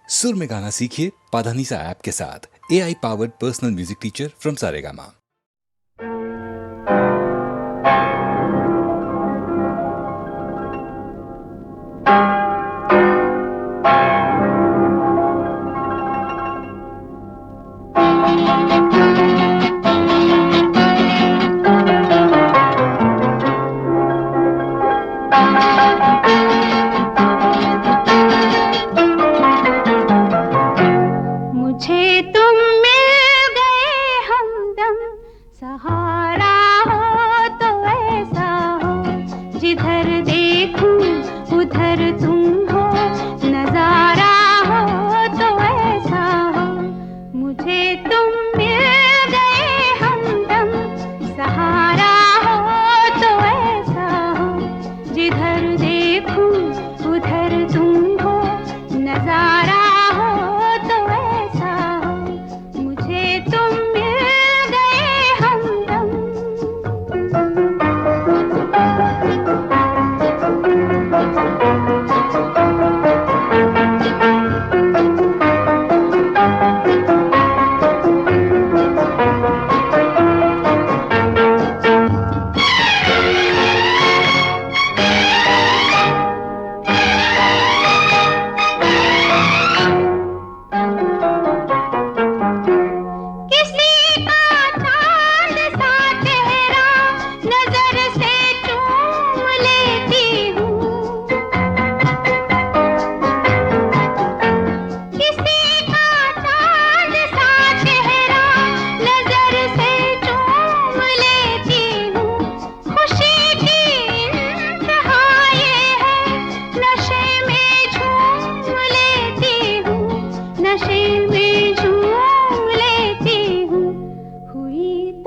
सुर में गाना सीखिए पाधानीसा ऐप के साथ। AI powered personal music teacher from Saregama. मुझे तुम मिल गए हमदम, सहारा हो तो ऐसा हो, जिधर देखूं उधर तुम हो, नजारा हो तो ऐसा हो। मुझे तुम मिल गए हमदम, सहारा हो तो ऐसा हो, जिधर देखूं उधर तुम हो, नजारा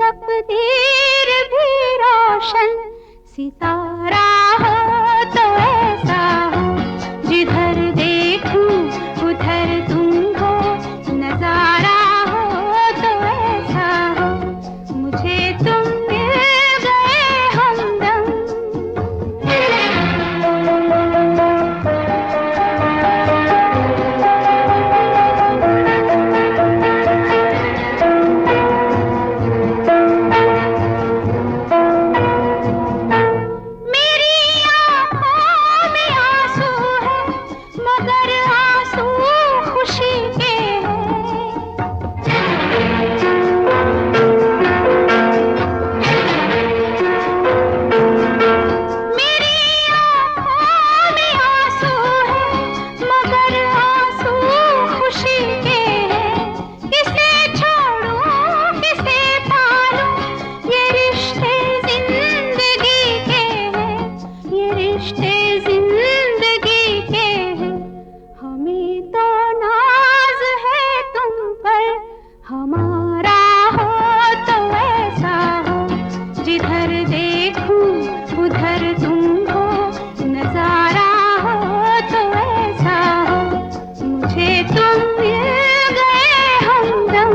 तकदीर भी रोशन, सितारा हो तो ऐसा हो, जिधर देखूं उधर तुम हो, नजारा हो तो ऐसा हो। मुझे तुम मिल गए हमदम। हमारा हो तो ऐसा हो, जिधर देखूं उधर तुम हो, नजारा हो तो ऐसा हो। मुझे तुम मिल गए हमदम।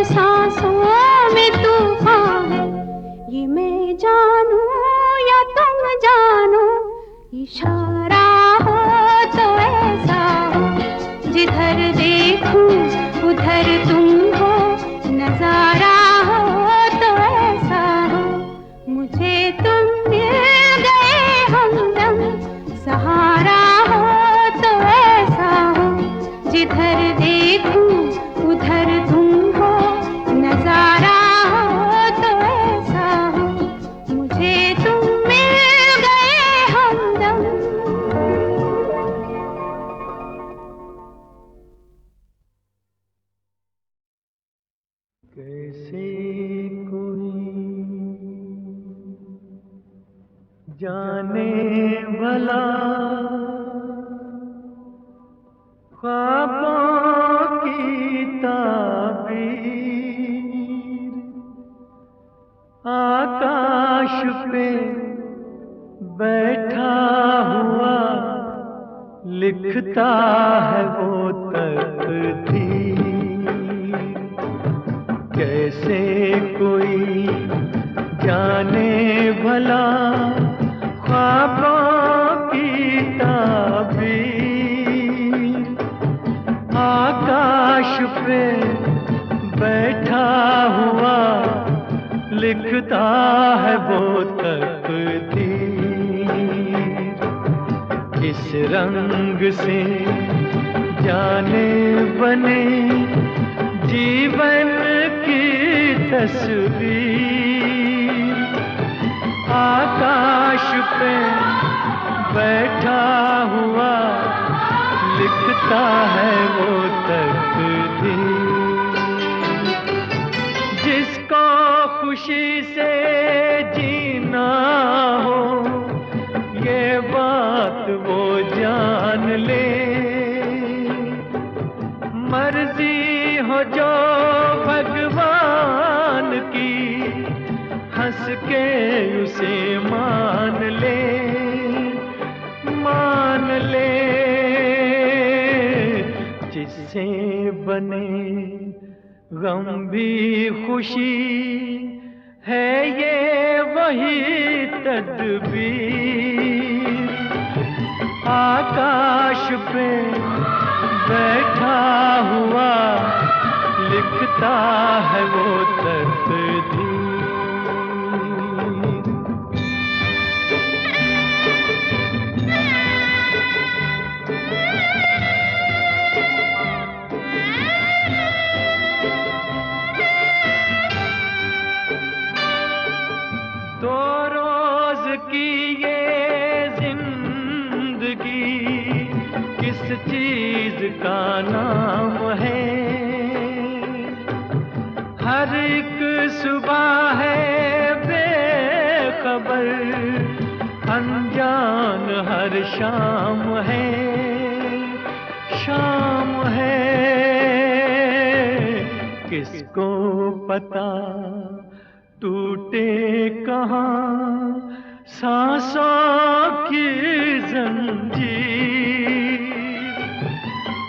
सांसों में तूफान है, ये मैं जानूं या तुम जानो, इशारा हो तो ऐसा हो, जिधर देखूं उधर तुम हो, नजारा हो तो ऐसा हो। मुझे तुम मिल गए हमदम, सहारा हो तो ऐसा हो, जिधर देखूं उधर तुम हो, नजारा हो तो ऐसा जाने भला ख्वाबों की ताबीर आकाश पे बैठा हुआ लिखता है वो तकदीर। कैसे कोई जाने भला ख्वाबों की ताबीर आकाश पे बैठा हुआ लिखता है वो तकदीर। इस रंग से जाने बने जीवन की तस्वीर आकाश पे बैठा हुआ लिखता है वो तकदीर। जिसको खुशी से जीना हो ये बात वो जान ले। मर्जी हो जो भगवान की हंस के उसे मान ले, मान ले। जिससे बने गम भी खुशी है ये वही तदबीर आकाश पे बैठा हुआ लिखता है वो तकदीर। दो रोज की ये जिंदगी किस चीज का नाम है। हर एक सुबह है बेखबर, अनजान हर शाम है, शाम है। किसको पता टूटे कहाँ सांसों की जंजीर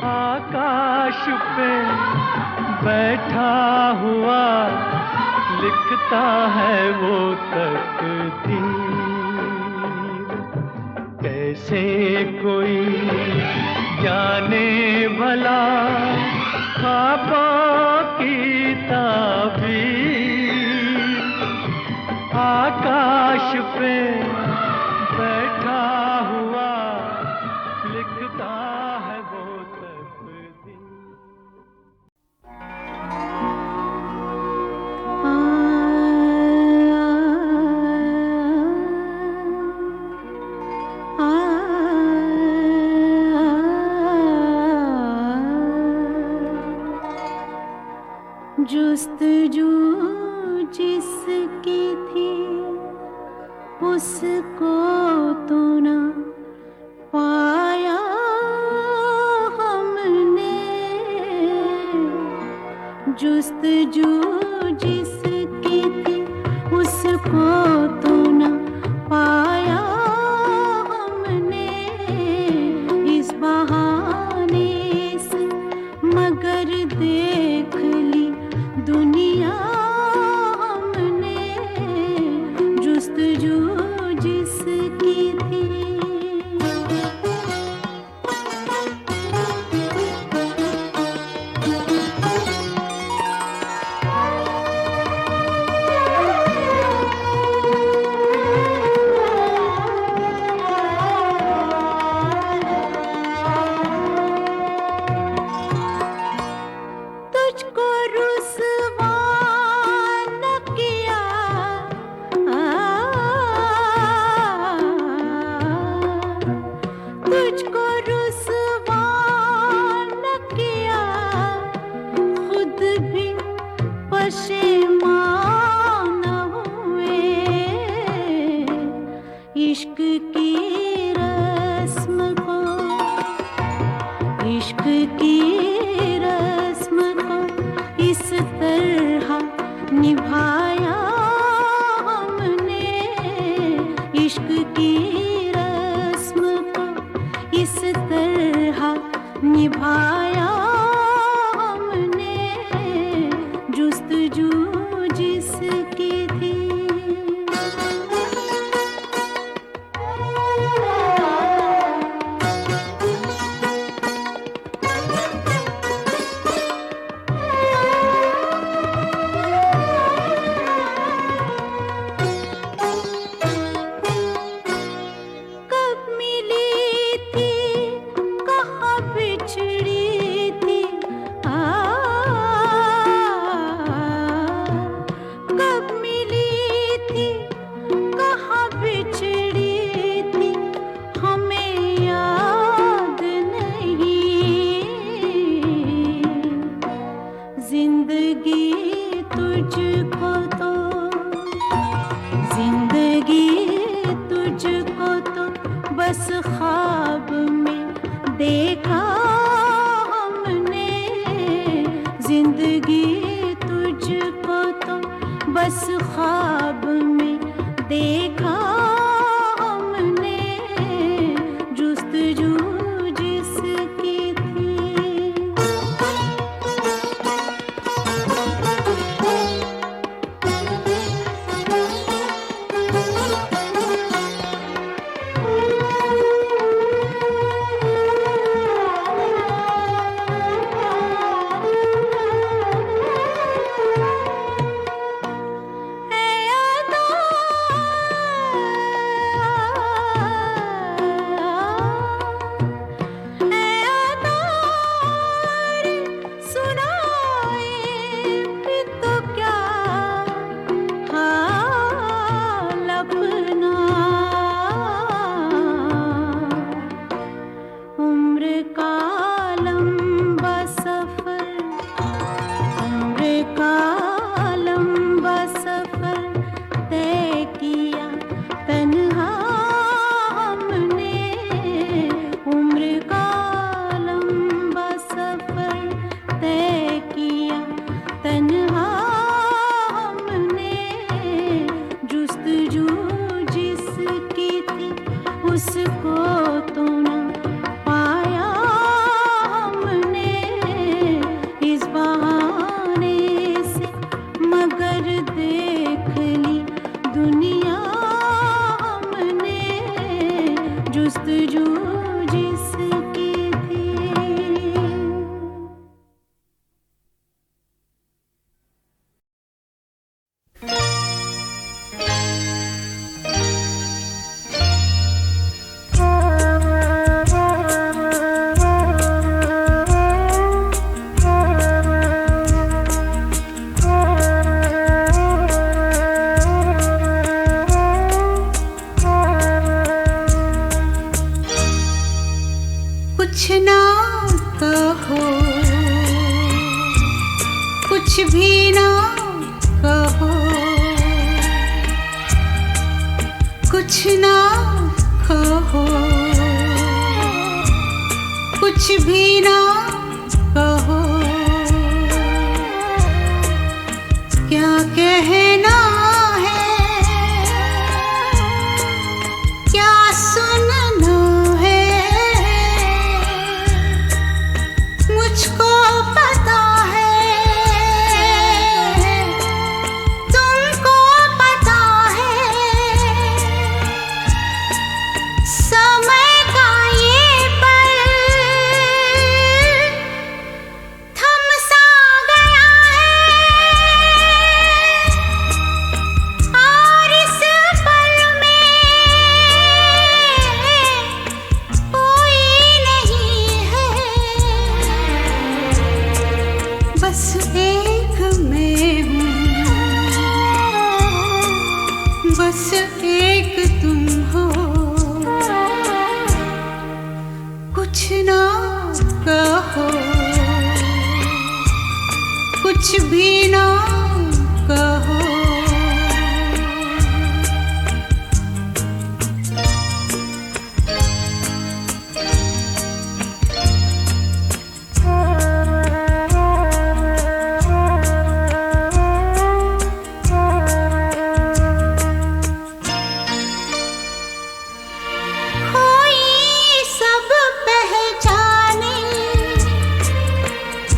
आकाश पे बैठा हुआ लिखता है वो तकदीर। कैसे कोई जाने भला ख्वाबों की ताबीर आकाश पे बैठा हुआ लिखता है वो तकदीर। जुस्तजू जिसकी थी उसको तो ना पाया हमने। जुस्तजू जिसकी थी उसको तो ना पाया हमने। इस बहाने से मगर देख ली दुनिया हमने। जुस्तजू जिसकी थी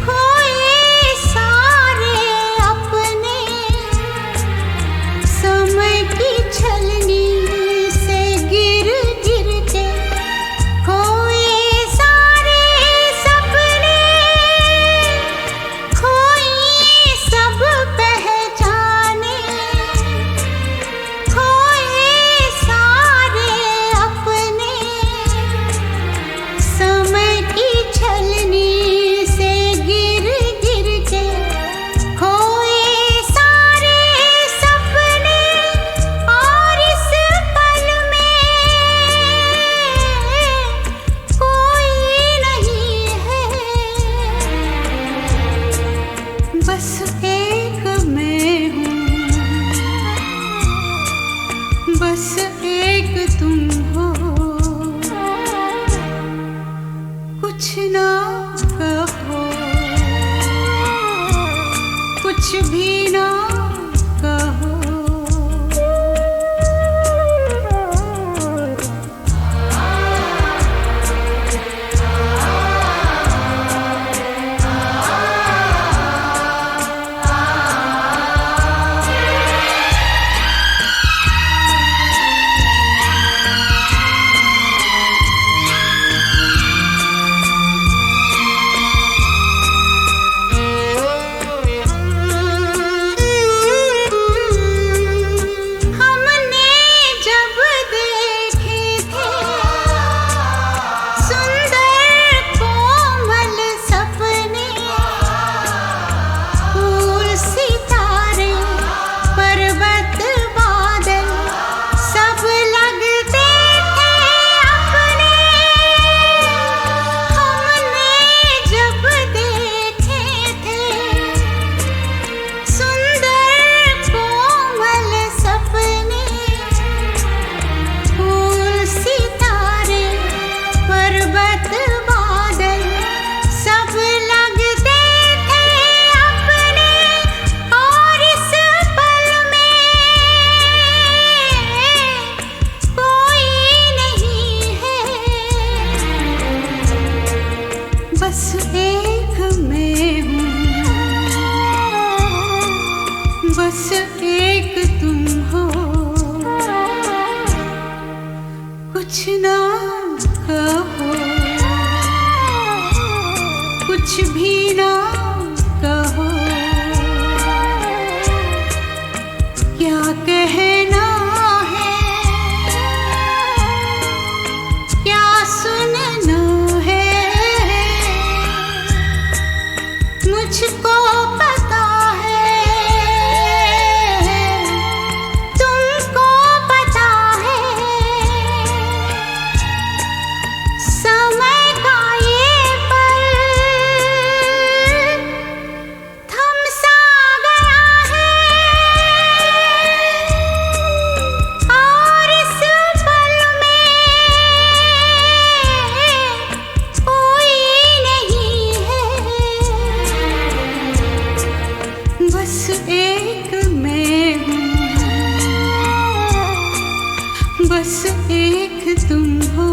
खोए सारे बस एक तुम हो, कुछ ना कहो, कुछ भी ना कहो। बस एक तुम हो, कुछ ना कहो, कुछ भी ना कहो। क्या कहना है, क्या सुनना है, मुझको पता है, बस एक तुम हो।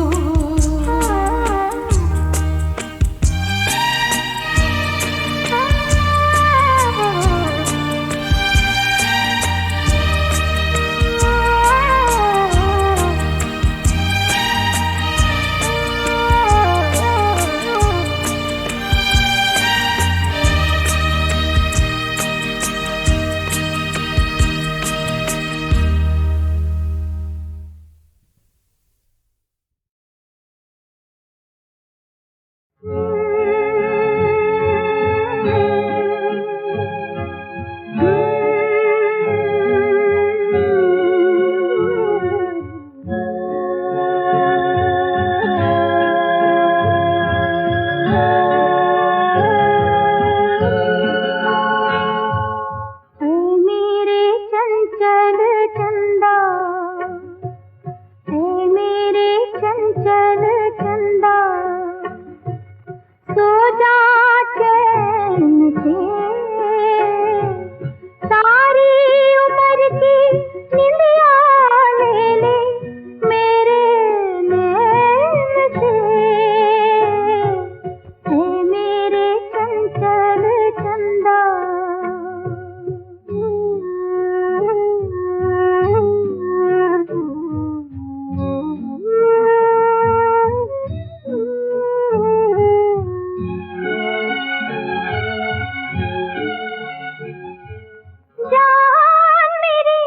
जान मेरी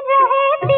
रहती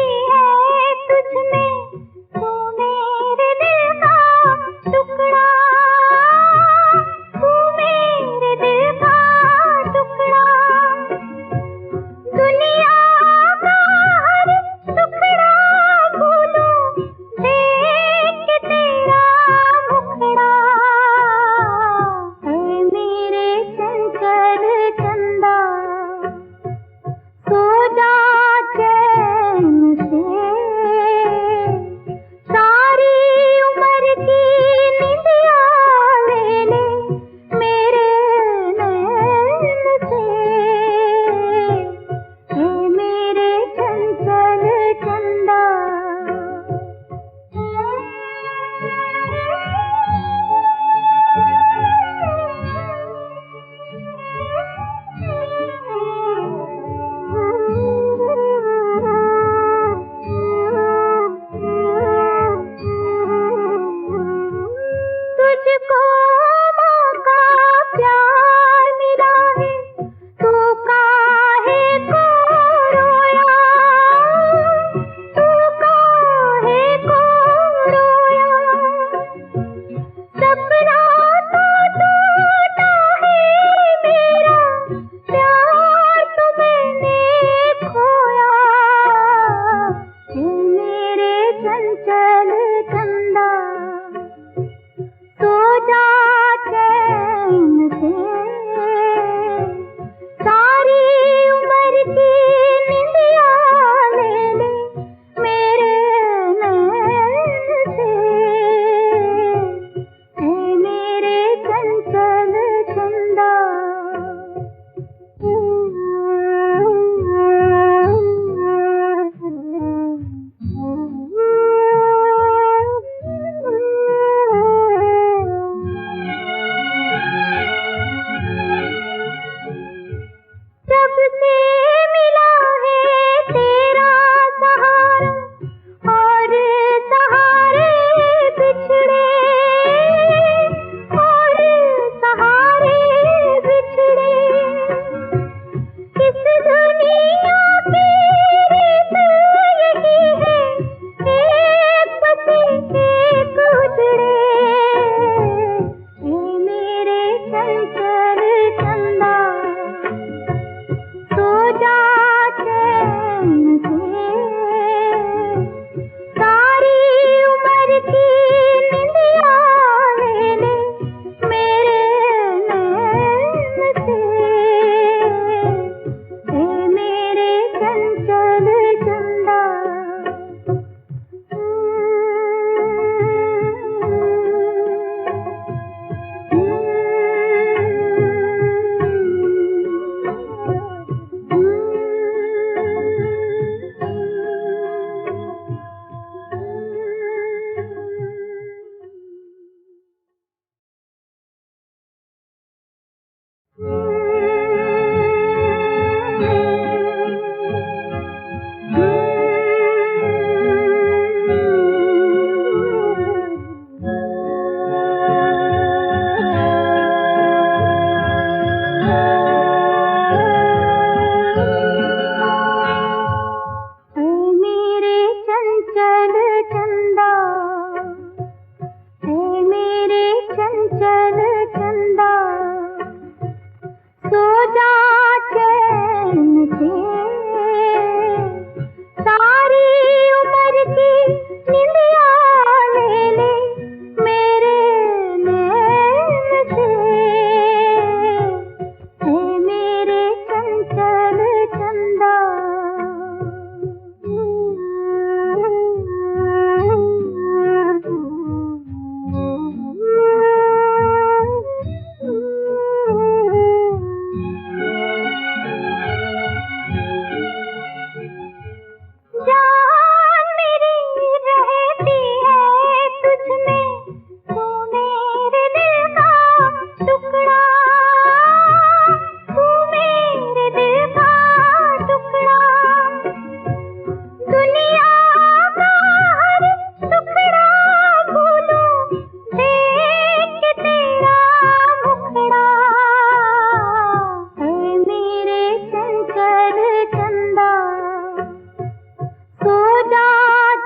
जा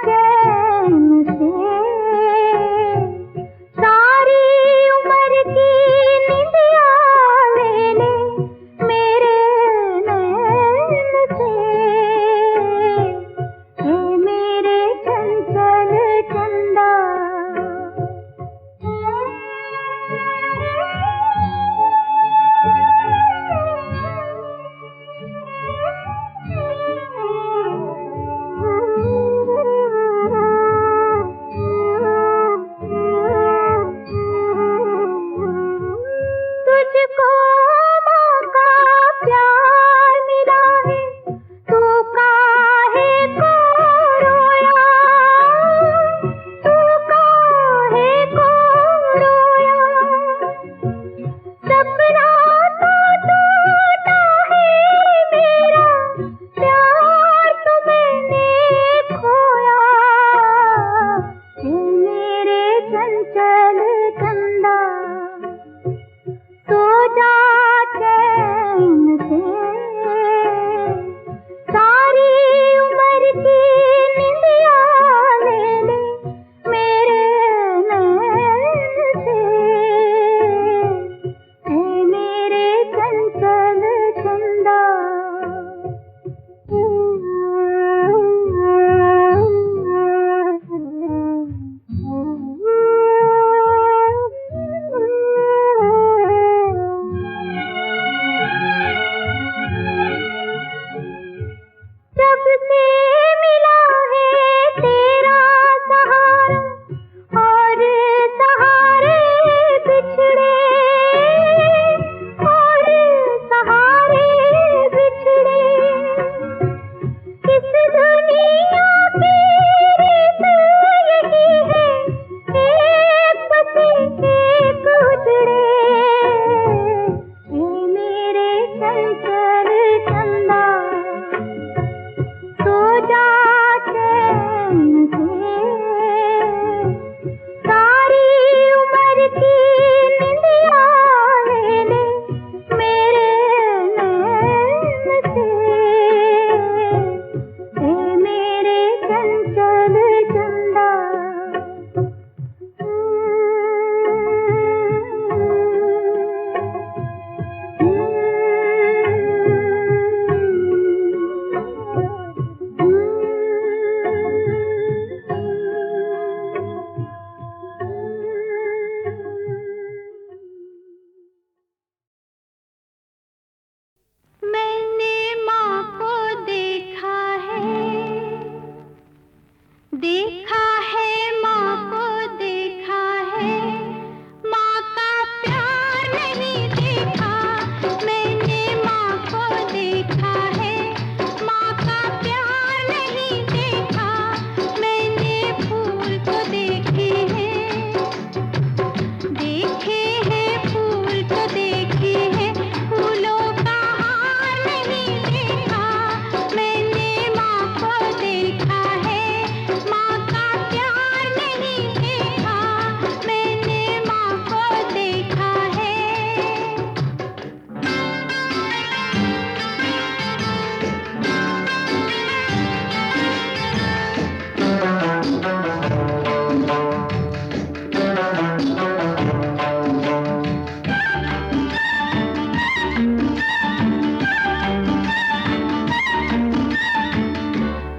चैन से, सारी उम्र की निंदिया ले ले मेरे नैन से। हे मेरे चंचल चंदा, तुझको माँ का प्यार मिला है, तू काहे को रोया, तू काहे को रोया। सपना तो टूटा है मेरा, प्यार तो मैंने खोया। हे मेरे चंचल चंदा, सो जा चैन से, सारी उम्र की निंदिया ले ले मेरे नैन से। हे मेरे चंचल चंदा। जब से मिला है तेरा सहारा, और सहारे बिछड़े, और सहारे बिछड़े। इस दुनिया की रीत यही है, एक बसे एक उजड़े। हे मेरे चंचल चंदा, सो जा चैन से, सारी उम्र की निंदिया ले ले मेरे नैन से। हे मेरे चंचल चंदा। मैंने माँ को देखा है माँ को देखा है, माँ का प्यार नहीं देखा। मैंने माँ को देखा है, माँ का प्यार नहीं देखा। मैंने फूल तो देखे हैं फूल तो देखे हैं, फूलों का हार नहीं देखा। मैंने माँ को देखा है, माँ का प्यार नहीं देखा। मैंने माँ को देखा है।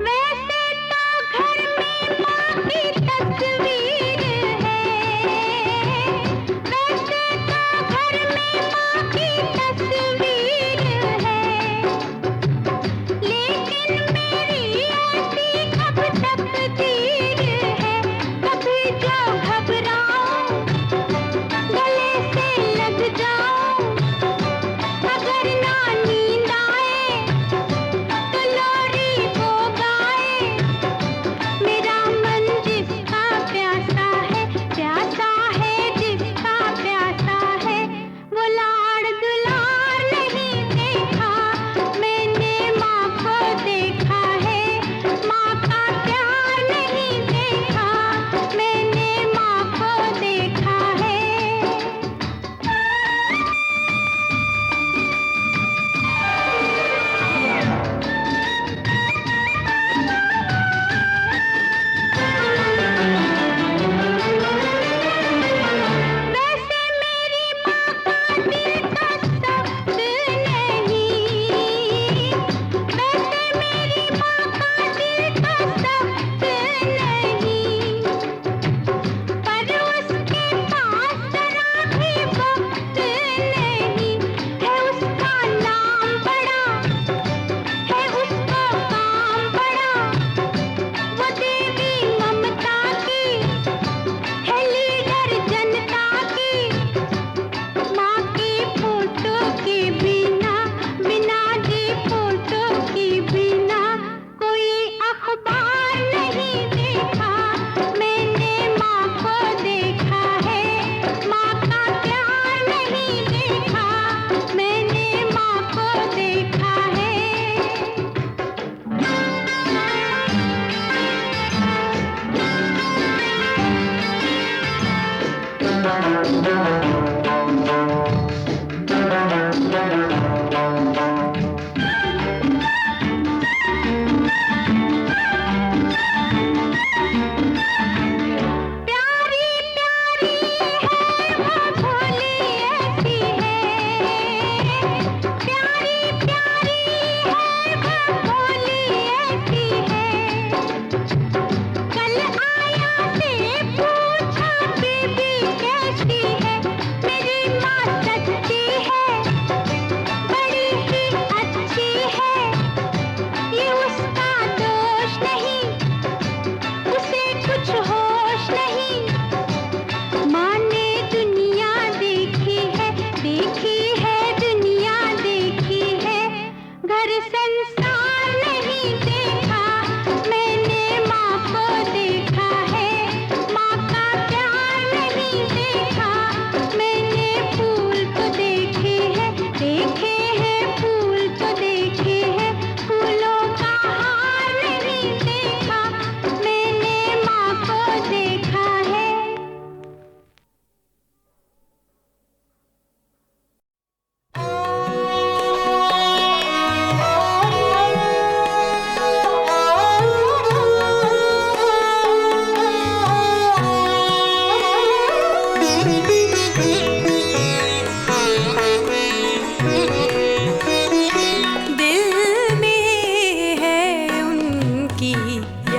वैसे तो घर में माँ की तस्वीर है, वैसे तो घर में माँ की तस्वीर है, लेकिन मेरी ऐसी कब तकदीर है। कभी जो घबराऊं, गले से लग जाऊं, अगर ना नींद आए तो लोरी वो गाए। मेरा मन जिसका प्यासा है जिसका प्यासा है, वो लाड़ दुलार नहीं देखा। मैंने माँ को देखा है, माँ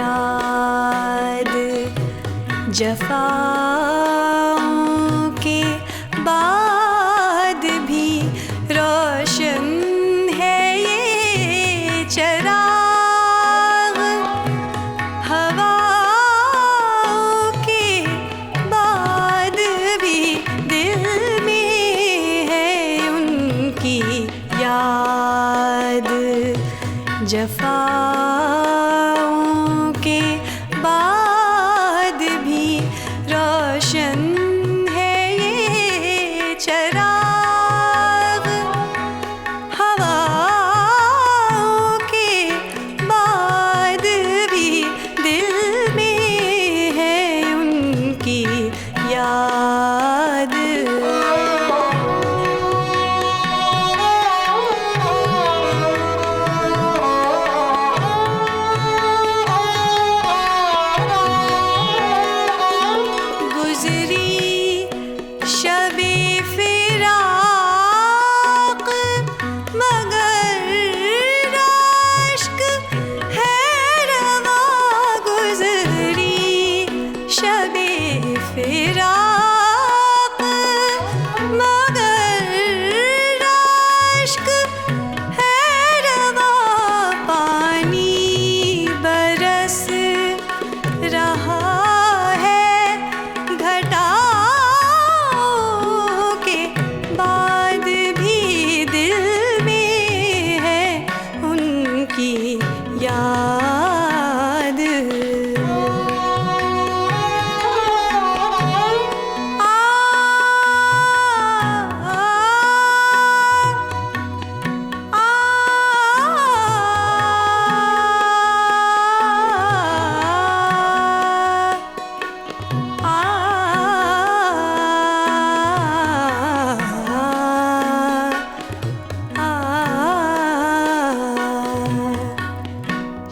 याद जफाओं के बाद भी रोशन है ये चराग हवाओं के बाद भी दिल में है उनकी याद जफाओं के बाद भी रोशन है ये चराग हवाओं के बाद भी दिल में है उनकी याद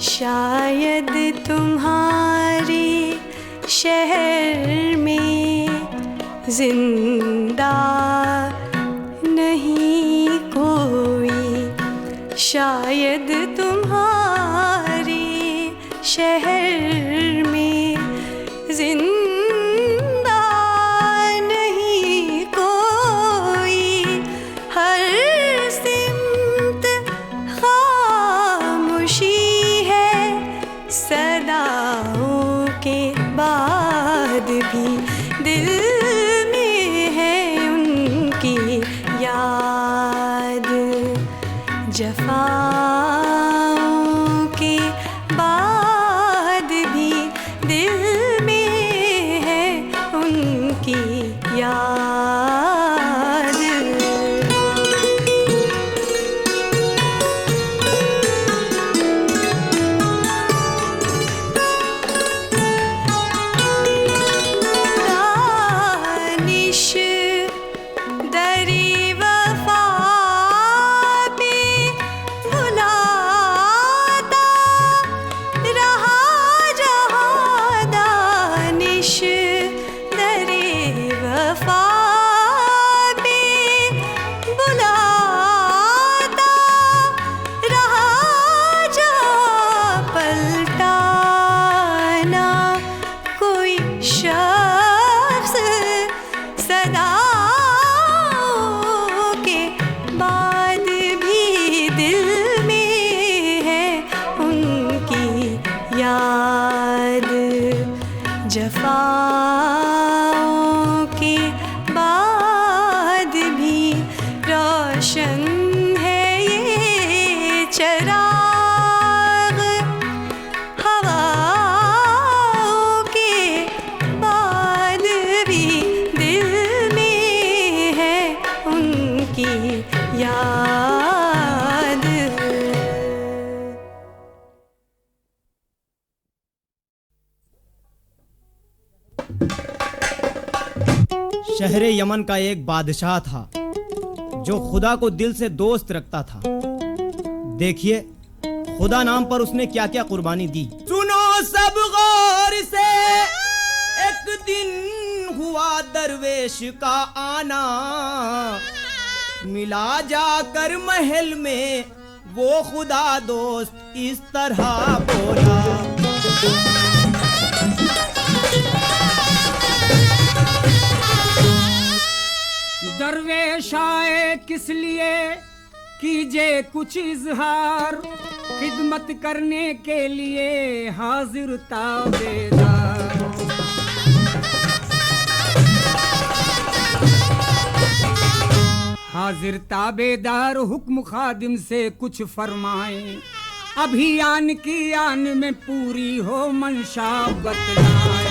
शायद तुम्हारे शहर में जिंदा नहीं कोई शायद तुम्हारे शहर में जिंदा नहीं कोई हर सिमत खामोशी सदाओं के बाद भी दिल में है उनकी याद जफाओं के बाद भी दिल में है उनकी याद जफाओं के बाद भी रोशन है ये चराग हवाओं के बाद भी दिल में है उनकी याद शहर यमन का एक बादशाह था जो खुदा को दिल से दोस्त रखता था। देखिए खुदा नाम पर उसने क्या क्या कुर्बानी दी। सुनो सब गौर से, एक दिन हुआ दरवेश का आना, मिला जाकर महल में वो खुदा दोस्त इस तरह बोला। किस लिए कीजिए कुछ इजहार, खिदमत करने के लिए हाजिर ताबेदार। हाजिर ताबेदार हुक्म खादिम से कुछ फरमाए, अभियान की आन में पूरी हो मंशा बतलाए।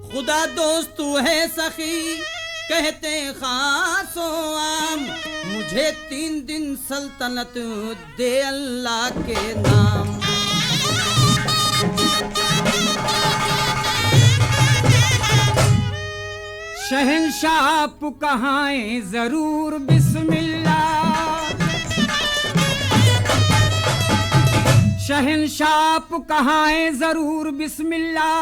खुदा दोस्त तू है सखी कहते खासो आम, मुझे 3 दिन सल्तनत दे अल्लाह के नाम। शहंशाह आप कहाएं जरूर बिस्मिल्लाह, शहंशाह आप कहाएं जरूर बिस्मिल्लाह,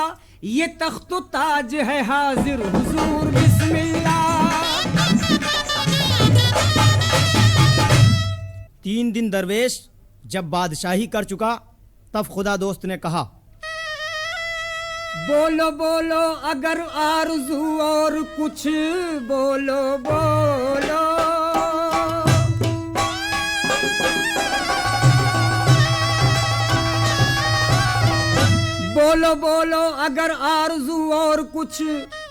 ये तख्त ताज है हाजिर हुजूर बिस्मिल्लाह। 3 दिन दरवेश जब बादशाही कर चुका तब खुदा दोस्त ने कहा, बोलो बोलो अगर आरज़ू और कुछ बोलो बोलो। बोलो बोलो अगर आरज़ू और कुछ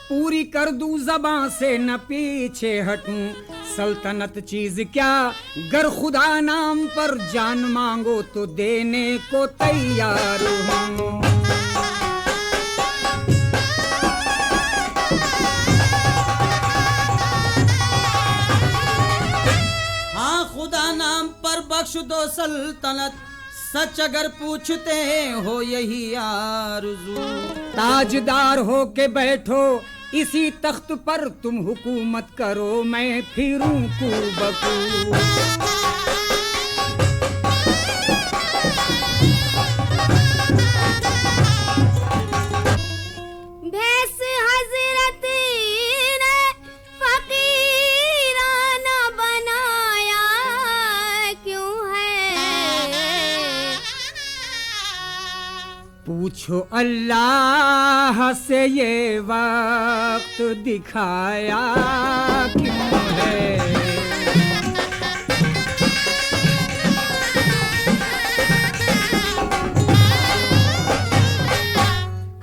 पूरी कर दूं, ज़बां से न पीछे हटूं। सल्तनत चीज क्या गर खुदा नाम पर जान मांगो तो देने को तैयार हूं। खुदा नाम पर बख्श दो सल्तनत, सच अगर पूछते हो यही आरज़ू। ताजदार हो के बैठो इसी तख्त पर, तुम हुकूमत करो मैं फिरूं कुबकू। पूछो अल्लाह से ये वक्त दिखाया क्यों है।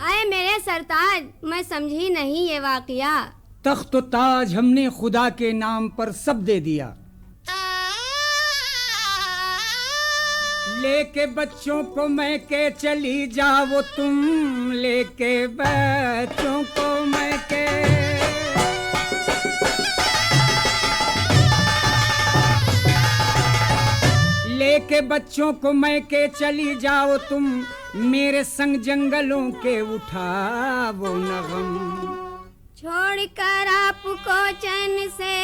आए मेरे सरताज, मैं समझी नहीं ये वाकया। तख्त ताज हमने खुदा के नाम पर सब दे दिया, लेके बच्चों को मैं के चली जाओ तुम, लेके बच्चों को मैं के। लेके बच्चों को मैं के चली जाओ तुम, मेरे संग जंगलों के उठाओ नगम। छोड़कर आपको चैन से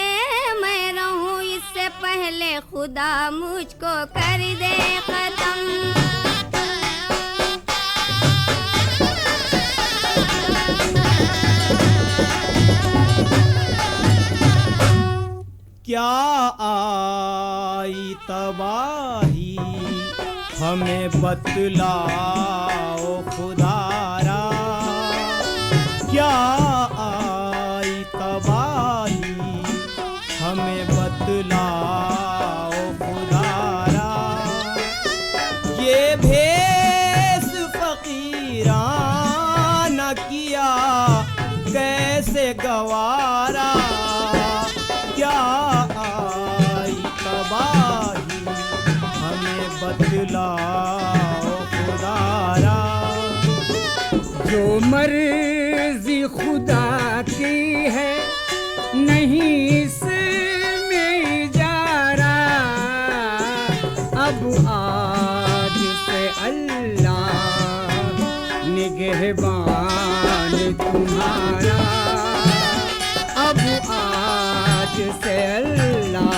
मैं रहूं, इससे पहले खुदा मुझको कर दे खत्म। क्या आई तबाही हमें बतलाओ खुदारा, क्या आई तबाही हमें बतलाओ खुदारा। ये भेष फकीराना किया कैसे गवारा, क्या आई तबाही हमें बतलाओ खुदारा। जो मर्जी खुदा की है नहीं इसमें जा रहा, अब आज से अल्लाह निगहबान तुम्हारा, अब आज से अल्लाह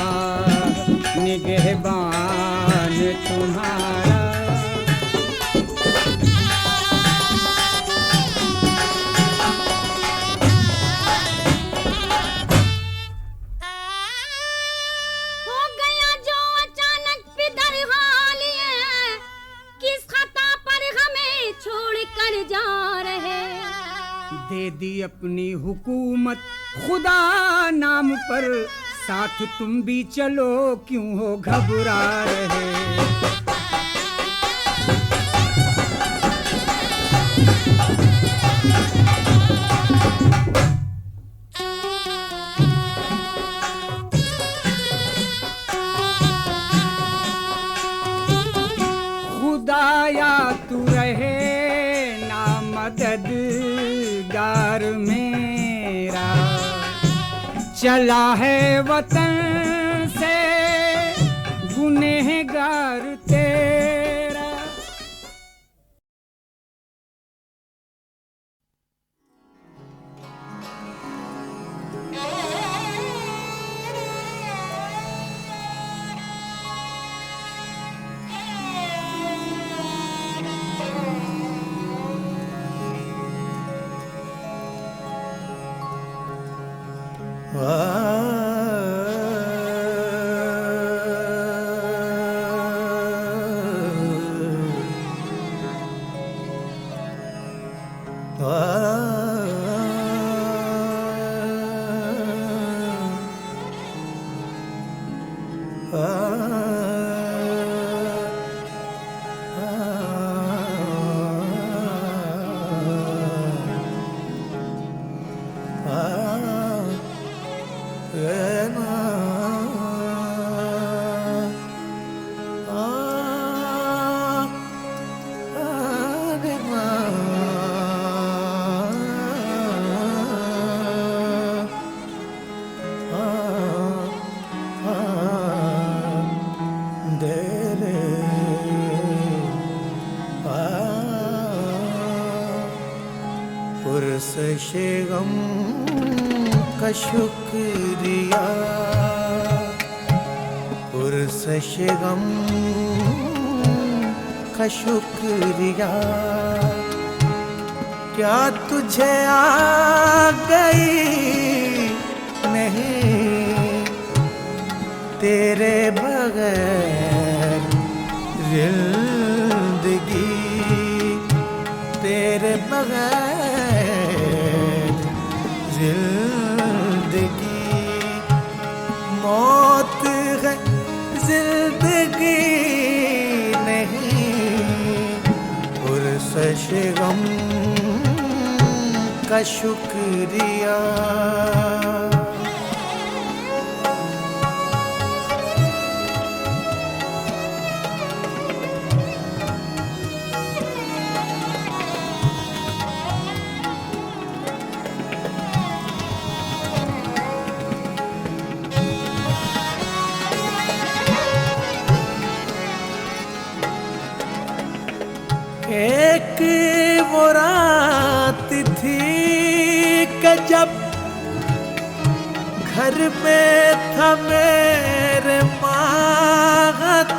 निगहबान तुम्हारा। दे दी अपनी हुकूमत खुदा नाम पर, साथ तुम भी चलो क्यों हो घबरा रहे। खुदाया तू रहे ना मददगार मेरा, चला है वतन से गुनहगार तेरा। पुरसशे गम का शुक्रिया, पुरसशे गम का शुक्रिया, क्या तुझे आ गई नहीं तेरे बगैर जिंदगी, तेरे बगैर जिंदगी, मौत है जिंदगी नहीं, पुरसश गम का शुक्रिया। एक वो रात थी कि जब घर में था मेरे माताब,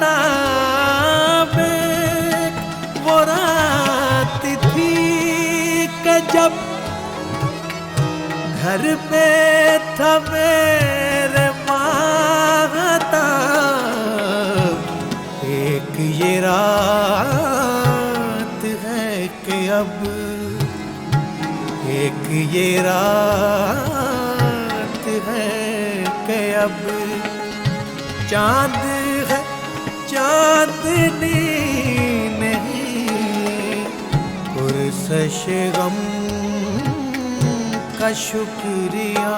वो रात थी कि जब घर में था मेरे माताब, एक ये रात है कि अब, एक ये रात है कि अब चांद है चांदनी नहीं, पुरसश गम का शुक्रिया।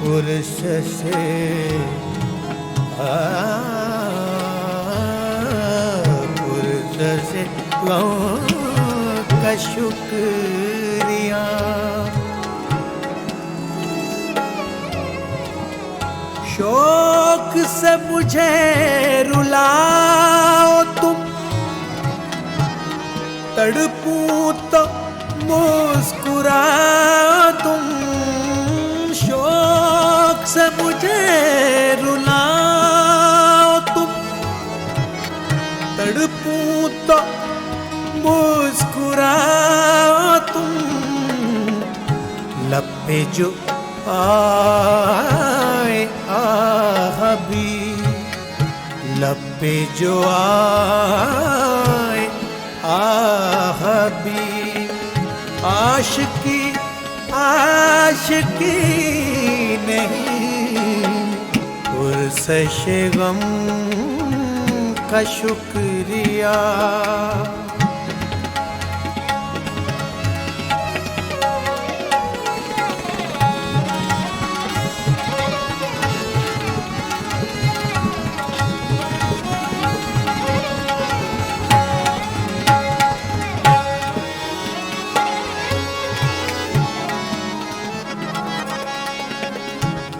पुरसशे पुरसशे का शुक्रिया। शौक से मुझे रुलाओ तुम, तड़पूं तो मुस्कुराओ तुम, शौक से मुझे रुलाओ तुम, तड़ तड़पूं तो मुस्कुराओ तुम, लब पे जो आए हबीब, लब पे जो आए हबीब। आशिकी आशिकी नहीं, पुरसश गम का शुक्रिया।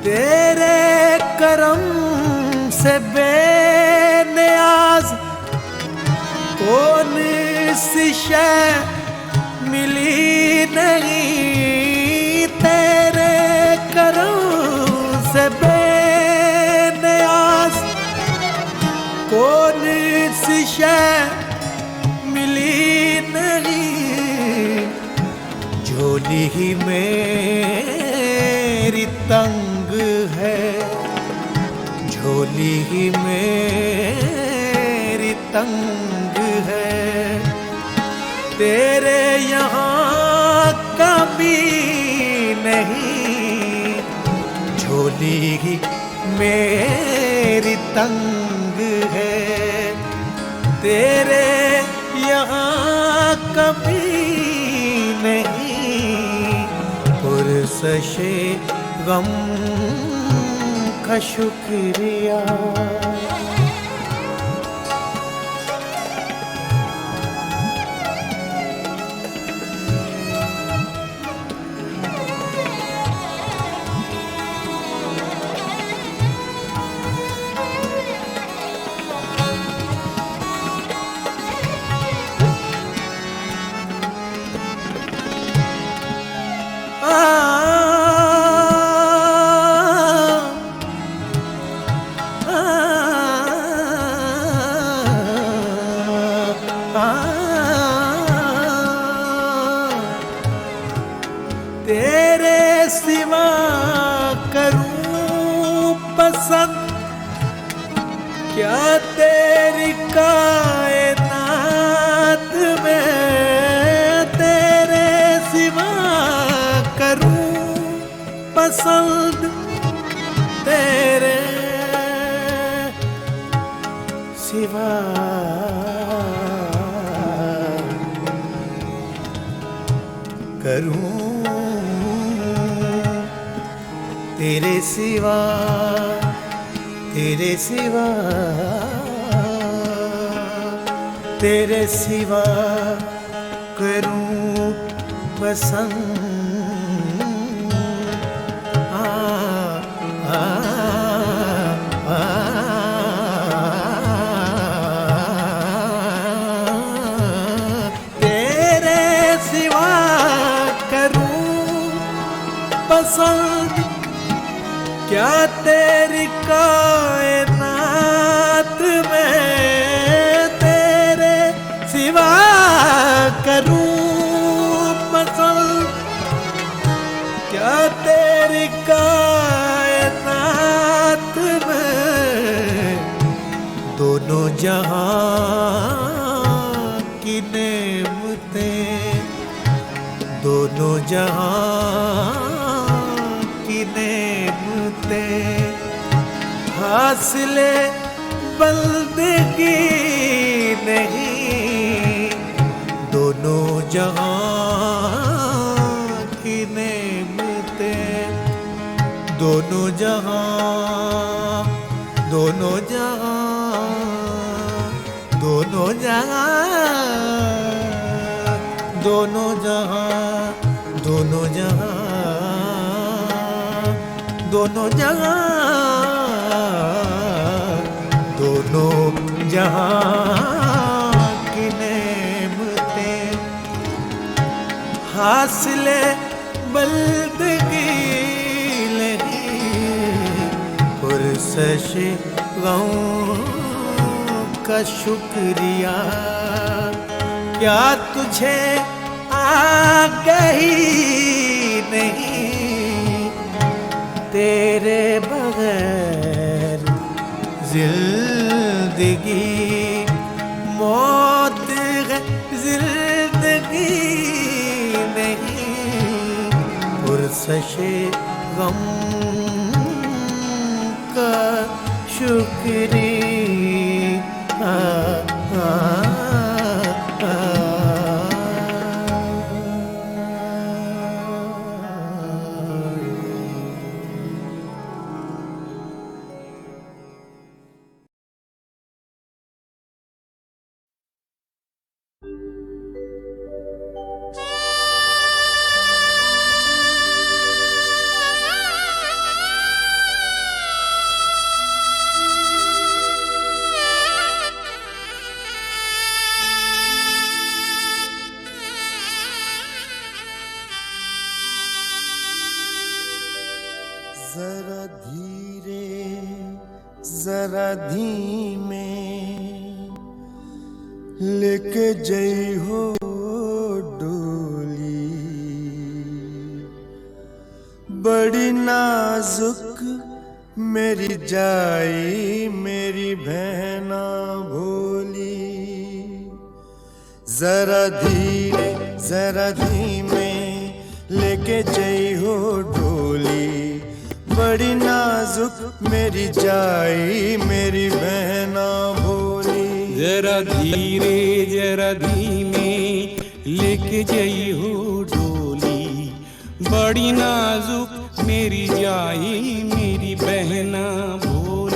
तेरे करम से बेनियाज कौन सी शय मिली नहीं। तेरे करम से बेनियाज कौन सी शय मिली नहीं। झोली ही मेरी तंग है, झोली ही मेरी तंग है। तेरे यहाँ कभी नहीं, झोली ही मेरी तंग है। तेरे यहाँ कभी नहीं, पुरसशे गम का शुक्रिया। तेरे सिवा करूं पसंद क्या तेरी कायनात में। तेरे सिवा करूं पसंद, तेरे सिवा करूं, तेरे सिवा, तेरे सिवा, तेरे सिवा करूं पसंद। तेरे सिवा करूं पसंद क्या तेरी कायनात में। तेरे सिवा करूं पसंद क्या तेरी कायनात में। दोनों जहां की नेमतें, दोनों जहां की नेमतें हासिले बंदगी नहीं। दोनों जहां की नेमतें, दोनों जहां, दोनों जहां, दोनों जहां, दोनों जहां, दोनों जहां, दोनों जहां, दोनों जहां की नेमतें हासिले बंदगी नहीं। पुरसश गम का शुक्रिया क्या तुझे आ गई नहीं, तेरे बगैर जिंदगी मौत है, जिंदगी नहीं, पुरसशे गम का शुक्रिया। जरा धीरे जरा धीमे लेके जई हो डोली, बड़ी नाजुक मेरी जाई मेरी बहना भोली। जरा धीरे जरा धीमे लेके जई हो डोली, बड़ी नाजुक मेरी जाई मेरी बहना भोली। जरा धीरे जरा धीमे लेके जई हो डोली, बड़ी नाजुक मेरी जाई मेरी बहना भोली।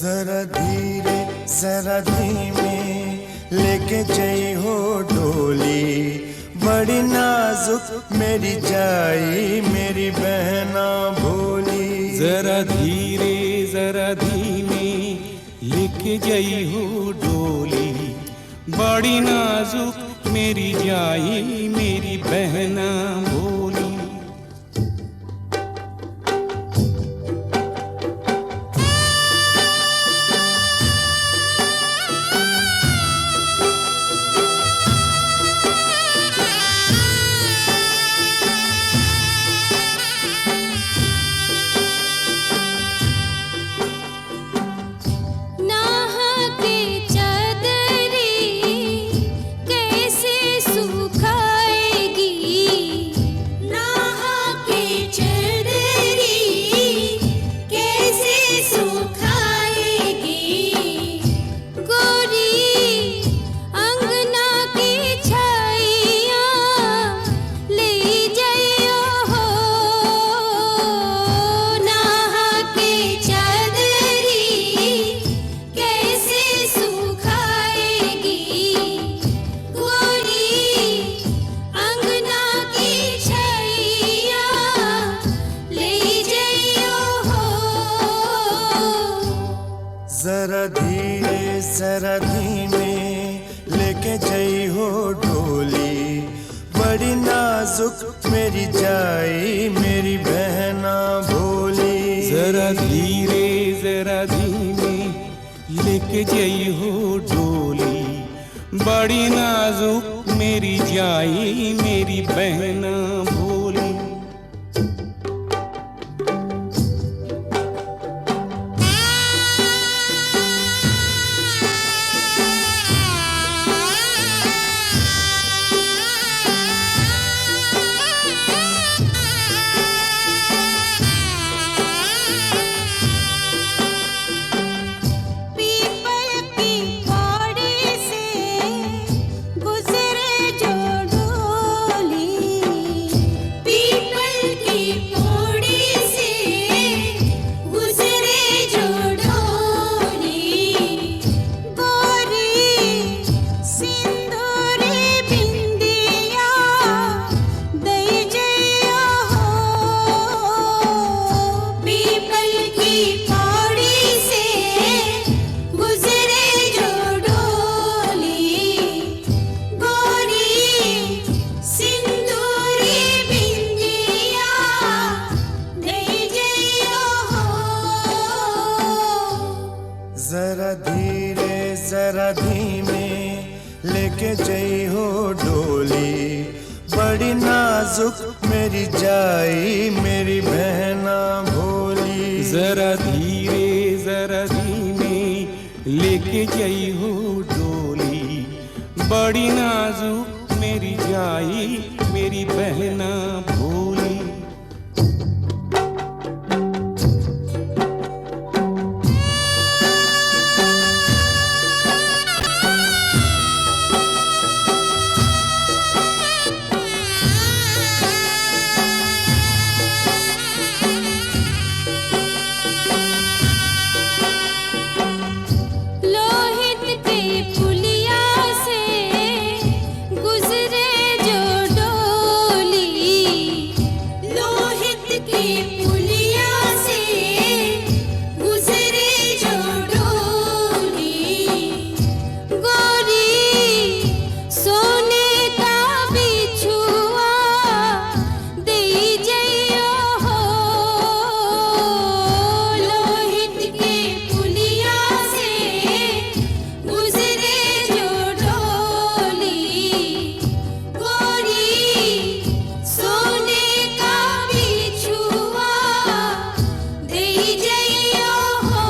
जरा धीरे जरा धीमे लेके जई हो डोली, बड़ी नाजुक मेरी जाई मेरी बहना भोली। जरा धीरे जरा धीमे लेके जई हो डोली, बड़ी नाजुक मेरी जाई मेरी बहना भोली। जरा धीरे जरा धीमे लेके जई हो डोली, बड़ी नाजुक मेरी जाई मेरी बहना भोली। जरा धीरे जरा धीमे लेके जई हो डोली, बड़ी नाजुक मेरी जाई मेरी बहना भोली। बड़ी नाजुक मेरी जाई मेरी बहना भोली। जरा धीमे लेके जई हो डोली, बड़ी नाजुक मेरी जाई मेरी बहना भोली। लोहित के पुलिया से गुजरे जो डोली, लोहित के पुलिया से गुजरे जो डोली, गोरी सोने का बिछुआ दे जइयो हो। लोहित के पुलिया से गुजरे जो डोली, गोरी सोने का बिछुआ दे जइयो हो।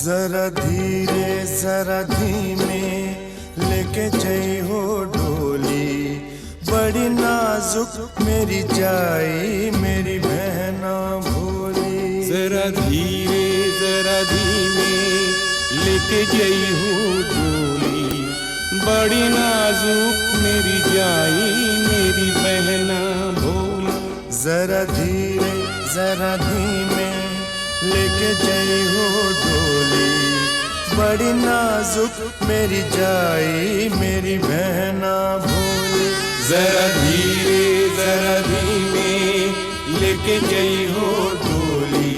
जरा धीमे लेके जई हो डोली, बड़ी नाजुक मेरी जाई मेरी बहना भोली। जरा धीमे लेके जई हो डोली, बड़ी नाजुक मेरी जाई मेरी बहना भोली। जरा धीमे लेके जई हो डोली, बड़ी नाजुक मेरी जाई मेरी बहना भोली। जरा धीमे लेके जई हो डोली,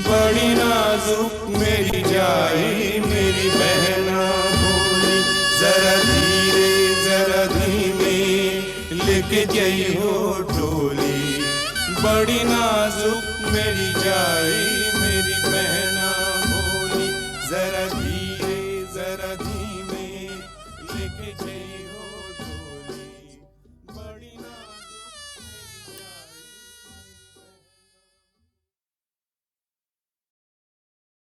बड़ी नाजुक मेरी जाई मेरी बहना भोली। जरा धीमे लेके जई हो डोली, बड़ी नाजुक मेरी जाई मेरी बहना भोली। जरा धीमे लेके जई